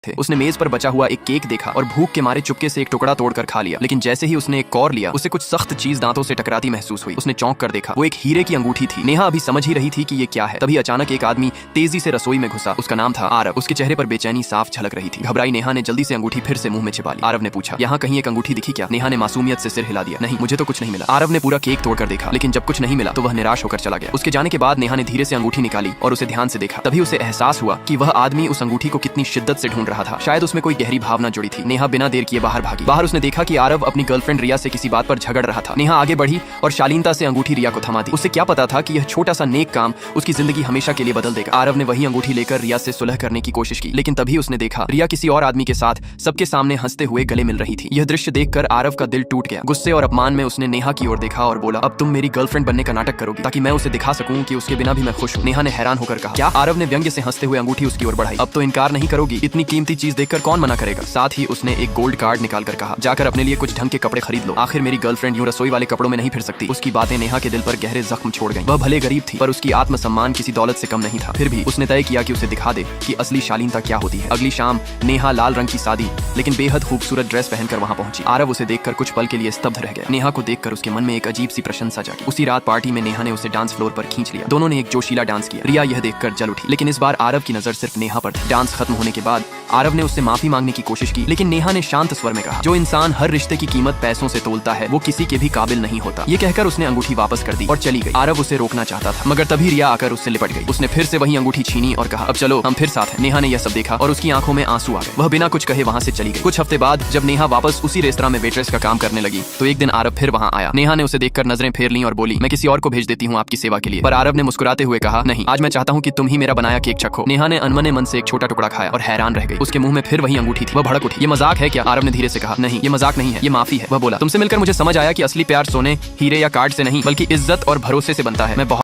थे। उसने मेज पर बचा हुआ एक केक देखा और भूख के मारे चुपके से एक टुकड़ा तोड़कर खा लिया। लेकिन जैसे ही उसने एक कौर लिया, उसे कुछ सख्त चीज दांतों से टकराती महसूस हुई। उसने चौंक कर देखा, वो एक हीरे की अंगूठी थी। नेहा अभी समझ ही रही थी कि ये क्या है, तभी अचानक एक आदमी तेजी से रसोई में घुसा। उसका नाम था आरव। उसके चेहरे पर बेचैनी साफ झलक रही थी। घबराई नेहा ने जल्दी से अंगूठी फिर से मुंह में छिपा ली। आरव ने पूछा, यहाँ कहीं एक अंगूठी दिखी क्या? नेहा ने मासूमियत से सिर हिला दिया, नहीं, मुझे तो कुछ नहीं मिला। आरव ने पूरा केक तोड़कर देखा, लेकिन जब कुछ नहीं मिला तो वह निराश होकर चला गया। उसके जाने के बाद नेहा ने धीरे से अंगूठी निकाली और उसे ध्यान से देखा। तभी उसे एहसास हुआ कि वह आदमी उस अंगूठी को कितनी शिद्दत से ढूंढ रहा था। शायद उसमें कोई गहरी भावना जुड़ी थी। नेहा बिना देर किए बाहर भागी। बाहर उसने देखा कि आरव अपनी गर्लफ्रेंड रिया से किसी बात पर झगड़ रहा था। नेहा आगे बढ़ी और शालीनता से अंगूठी रिया को थमा दी। उसे क्या पता था कि यह छोटा सा नेक काम उसकी जिंदगी हमेशा के लिए बदल देगा। आरव ने वही अंगूठी लेकर रिया से सुलह करने की कोशिश की, लेकिन तभी उसने देखा रिया किसी और आदमी के साथ सबके सामने हंसते हुए गले मिल रही थी। यह दृश्य देखकर आरव का दिल टूट गया। गुस्से और अपमान में उसने नेहा की ओर देखा और बोला, अब तुम मेरी गर्लफ्रेंड बनने का नाटक करोगी ताकि मैं उसे दिखा सकूं कि उसके बिना भी मैं खुश हूं। नेहा ने हैरान होकर कहा, क्या? आरव ने व्यंग्य से हंसते हुए अंगूठी उसकी ओर बढ़ाई। अब तो इनकार नहीं करोगी? इतनी कीमती चीज देखकर कौन मना करेगा? साथ ही उसने एक गोल्ड कार्ड निकालकर कहा, जाकर अपने लिए कुछ ढंग के कपड़े खरीद लो। आखिर मेरी गर्लफ्रेंड यूं रसोई वाले कपड़ों में नहीं फिर सकती। उसकी बातें नेहा के दिल पर गहरे जख्म छोड़ गईं। वह भले गरीब थी, पर उसकी आत्मसम्मान किसी दौलत से कम नहीं था। फिर भी उसने तय किया कि उसे दिखा दे कि असली शालीनता क्या होती है। अगली शाम नेहा लाल रंग की सादी लेकिन बेहद खूबसूरत ड्रेस पहनकर वहां पहुंची। आरव उसे देखकर कुछ पल के लिए स्तब्ध रह गया। नेहा को देखकर उसके मन में एक अजीब सी प्रशंसा जागी। उसी रात पार्टी में नेहा ने उसे डांस फ्लोर पर खींच लिया। दोनों ने एक जोशीला डांस किया। रिया यह देखकर जल उठी, लेकिन इस बार आरव की नजर सिर्फ नेहा पर थी। डांस खत्म होने के बाद आरव ने उससे माफी मांगने की कोशिश की, लेकिन नेहा ने शांत स्वर में कहा, जो इंसान हर रिश्ते की कीमत पैसों से तोलता है वो किसी के भी काबिल नहीं होता। ये कहकर उसने अंगूठी वापस कर दी और चली गई। आरव उसे रोकना चाहता था, मगर तभी रिया आकर उससे लिपट गई। उसने फिर से वही अंगूठी छीनी और कहा, अब चलो हम फिर साथ हैं। नेहा ने यह सब देखा और उसकी आंखों में आंसू आ गए। वह बिना कुछ कहे वहां से चली गई। कुछ हफ्ते बाद जब नेहा वापस उसी रेस्तरां में वेट्रेस का काम करने लगी तो एक दिन आरव फिर वहां आया। नेहा ने उसे देखकर नजरें फेर लीं और बोली, मैं किसी और को भेज देती हूँ आपकी सेवा के लिए। पर आरव ने मुस्कुराते हुए कहा, नहीं, आज मैं चाहता हूँ कि तुम ही मेरा बनाया केक चखो। नेहा ने अनमने मन से एक छोटा टुकड़ा खाया और हैरान रह गई। उसके मुंह में फिर वही अंगूठी थी। वह भड़क उठी, ये मजाक है क्या? आरव ने धीरे से कहा, नहीं, ये मजाक नहीं है, ये माफी है। वह बोला, तुमसे मिलकर मुझे समझ आया कि असली प्यार सोने, हीरे या कार्ड से नहीं बल्कि इज्जत और भरोसे से बनता है। मैं बहुत